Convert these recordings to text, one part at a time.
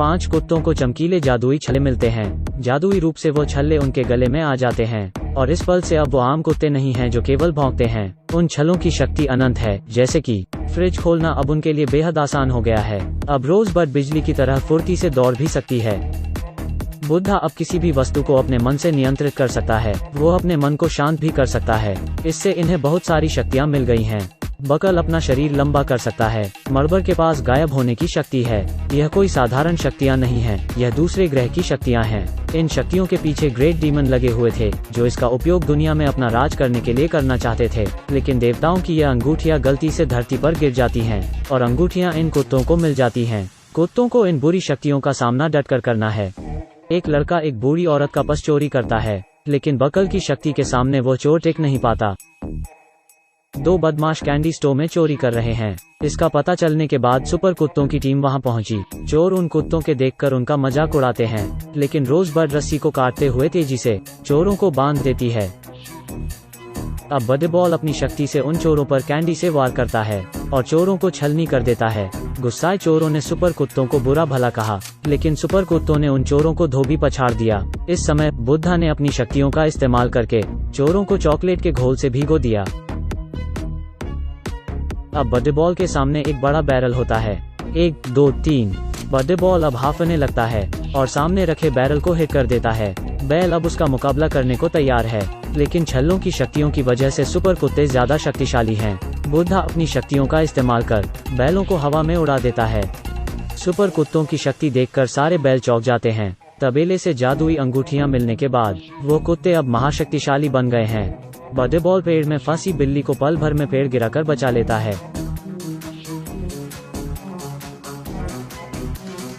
5 कुत्तों को चमकीले जादुई छल्ले मिलते हैं। जादुई रूप से वो छल्ले उनके गले में आ जाते हैं और इस पल से अब वो आम कुत्ते नहीं हैं जो केवल भौंकते हैं। उन छल्लों की शक्ति अनंत है, जैसे कि फ्रिज खोलना अब उनके लिए बेहद आसान हो गया है। अब रोजबड बिजली की तरह फुर्ती से दौड़ भी सकती है। बुद्धा अब किसी भी वस्तु को अपने मन से नियंत्रित कर सकता है। वो अपने मन को शांत भी कर सकता है। इससे इन्हें बहुत सारी शक्तियाँ मिल गई हैं। बकल अपना शरीर लंबा कर सकता है। मर्बर के पास गायब होने की शक्ति है। यह कोई साधारण शक्तियाँ नहीं हैं, यह दूसरे ग्रह की शक्तियाँ हैं। इन शक्तियों के पीछे ग्रेट डीमन लगे हुए थे, जो इसका उपयोग दुनिया में अपना राज करने के लिए करना चाहते थे। लेकिन देवताओं की यह अंगूठियाँ गलती से धरती पर गिर जाती हैं और अंगूठियाँ इन कुत्तों को मिल जाती हैं। कुत्तों को इन बुरी शक्तियों का सामना डटकर करना है। एक लड़का एक बूढ़ी औरत का पर्स चोरी करता है, लेकिन बकल की शक्ति के सामने वो चोर टिक नहीं पाता। 2 बदमाश कैंडी स्टोर में चोरी कर रहे हैं। इसका पता चलने के बाद सुपर कुत्तों की टीम वहां पहुंची। चोर उन कुत्तों के देखकर उनका मजाक उड़ाते हैं, लेकिन रोजबड रस्सी को काटते हुए तेजी से चोरों को बांध देती है। अब बडेबॉल अपनी शक्ति से उन चोरों पर कैंडी से वार करता है और चोरों को छलनी कर देता है। गुस्साए चोरों ने सुपर कुत्तों को बुरा भला कहा, लेकिन सुपर कुत्तों ने उन चोरों को धोबी पछाड़ दिया। इस समय बुद्धा ने अपनी शक्तियों का इस्तेमाल करके चोरों को चॉकलेट के घोल से भिगो दिया। अब बडेबॉल के सामने एक बड़ा बैरल होता है। 1 2 3 बडेबॉल अब हाफने लगता है और सामने रखे बैरल को हिट कर देता है। बैल अब उसका मुकाबला करने को तैयार है, लेकिन छल्लों की शक्तियों की वजह से सुपर कुत्ते ज्यादा शक्तिशाली हैं। बुद्धा अपनी शक्तियों का इस्तेमाल कर बैलों को हवा में उड़ा देता है। सुपर कुत्तों की शक्ति देखकर सारे बैल चौंक जाते हैं। तबेले से जादुई अंगूठियां मिलने के बाद वो कुत्ते अब महाशक्तिशाली बन गए हैं। बडेबॉल पेड़ में फंसी बिल्ली को पल भर में पेड़ गिराकर बचा लेता है।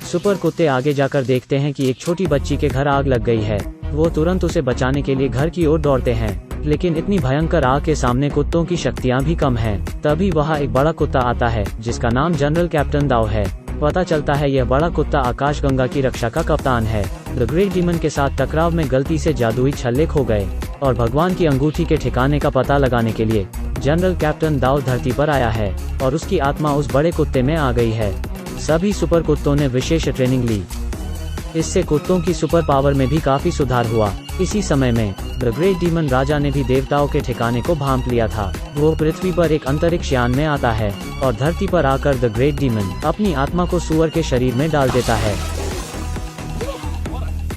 सुपर कुत्ते आगे जाकर देखते हैं कि एक छोटी बच्ची के घर आग लग गई है। वो तुरंत उसे बचाने के लिए घर की ओर दौड़ते हैं, लेकिन इतनी भयंकर आग के सामने कुत्तों की शक्तियां भी कम हैं। तभी वहां एक बड़ा कुत्ता आता है, जिसका नाम जनरल कैप्टन दाओ है। पता चलता है यह बड़ा कुत्ता आकाशगंगा की रक्षा का कप्तान है। द ग्रेट डीमन के साथ टकराव में गलती से जादुई छल्ले खो गए और भगवान की अंगूठी के ठिकाने का पता लगाने के लिए जनरल कैप्टन दाओ धरती पर आया है और उसकी आत्मा उस बड़े कुत्ते में आ गई है। सभी सुपर कुत्तों ने विशेष ट्रेनिंग ली। इससे कुत्तों की सुपर पावर में भी काफी सुधार हुआ। इसी समय में द ग्रेट डीमन राजा ने भी देवताओं के ठिकाने को भांप लिया था। वो पृथ्वी पर एक अंतरिक्ष यान में आता है और धरती पर आकर द ग्रेट डीमन अपनी आत्मा को सुअर के शरीर में डाल देता है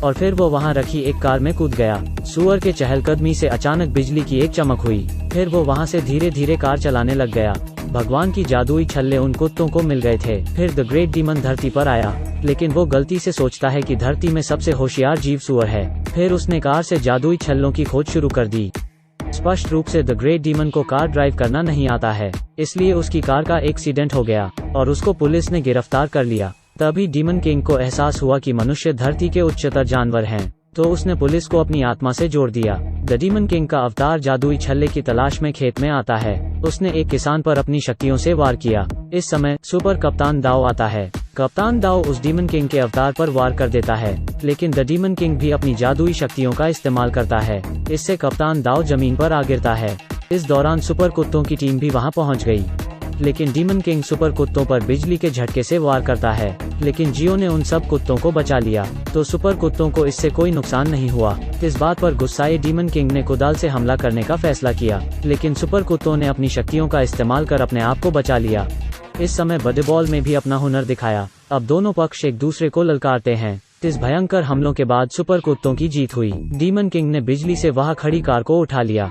और फिर वो वहां रखी एक कार में कूद गया। सुअर के चहलकदमी से अचानक बिजली की एक चमक हुई। फिर वो वहां से धीरे धीरे कार चलाने लग गया। भगवान की जादुई छल्ले उन कुत्तों को मिल गए थे। फिर द ग्रेट डीमन धरती पर आया, लेकिन वो गलती से सोचता है कि धरती में सबसे होशियार जीव सुअर है। फिर उसने कार से जादुई छल्लों की खोज शुरू कर दी। स्पष्ट रूप से द ग्रेट डीमन को कार ड्राइव करना नहीं आता है, इसलिए उसकी कार का एक्सीडेंट हो गया और उसको पुलिस ने गिरफ्तार कर लिया। तभी डीमन किंग को एहसास हुआ कि मनुष्य धरती के उच्चतर जानवर हैं, तो उसने पुलिस को अपनी आत्मा से जोड़ दिया। द डीमन किंग का अवतार जादुई छल्ले की तलाश में खेत में आता है। उसने एक किसान पर अपनी शक्तियों से वार किया। इस समय सुपर कप्तान दाओ आता है। कप्तान दाओ उस डीमन किंग के अवतार पर वार कर देता है, लेकिन द डीमन किंग भी अपनी जादुई शक्तियों का इस्तेमाल करता है। इससे कप्तान दाओ जमीन पर आ गिरता है। इस दौरान सुपर कुत्तों की टीम भी वहां पहुंच गई, लेकिन डीमन किंग सुपर कुत्तों पर बिजली के झटके से वार करता है, लेकिन जियो ने उन सब कुत्तों को बचा लिया, तो सुपर कुत्तों को इससे कोई नुकसान नहीं हुआ। इस बात पर गुस्साए डीमन किंग ने कुदाल से हमला करने का फैसला किया, लेकिन सुपर कुत्तों ने अपनी शक्तियों का इस्तेमाल कर अपने आप को बचा लिया। इस समय बडेबॉल में भी अपना हुनर दिखाया। अब दोनों पक्ष एक दूसरे को ललकारते हैं। इस भयंकर हमलों के बाद सुपर कुत्तों की जीत हुई। डीमन किंग ने बिजली से वहां खड़ी कार को उठा लिया,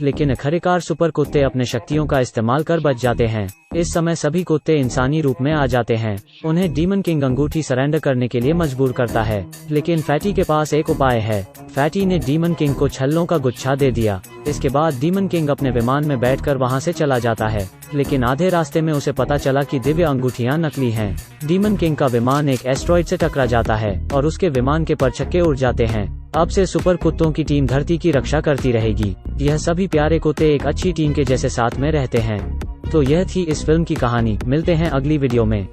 लेकिन आखिरकार सुपर कुत्ते अपने शक्तियों का इस्तेमाल कर बच जाते हैं। इस समय सभी कुत्ते इंसानी रूप में आ जाते हैं। उन्हें डीमन किंग अंगूठी सरेंडर करने के लिए मजबूर करता है, लेकिन फैटी के पास एक उपाय है। फैटी ने डीमन किंग को छल्लों का गुच्छा दे दिया। इसके बाद डीमन किंग अपने विमान में बैठकर वहां से चला जाता है, लेकिन आधे रास्ते में उसे पता चला कि दिव्य अंगूठियां नकली हैं। डीमन किंग का विमान एक एस्ट्रॉइड से टकरा जाता है और उसके विमान के परछक्के उड़ जाते हैं। अब से सुपर कुत्तों की टीम धरती की रक्षा करती रहेगी। यह सभी प्यारे कुत्ते एक अच्छी टीम के जैसे साथ में रहते हैं। तो यह थी इस फिल्म की कहानी। मिलते हैं अगली वीडियो में।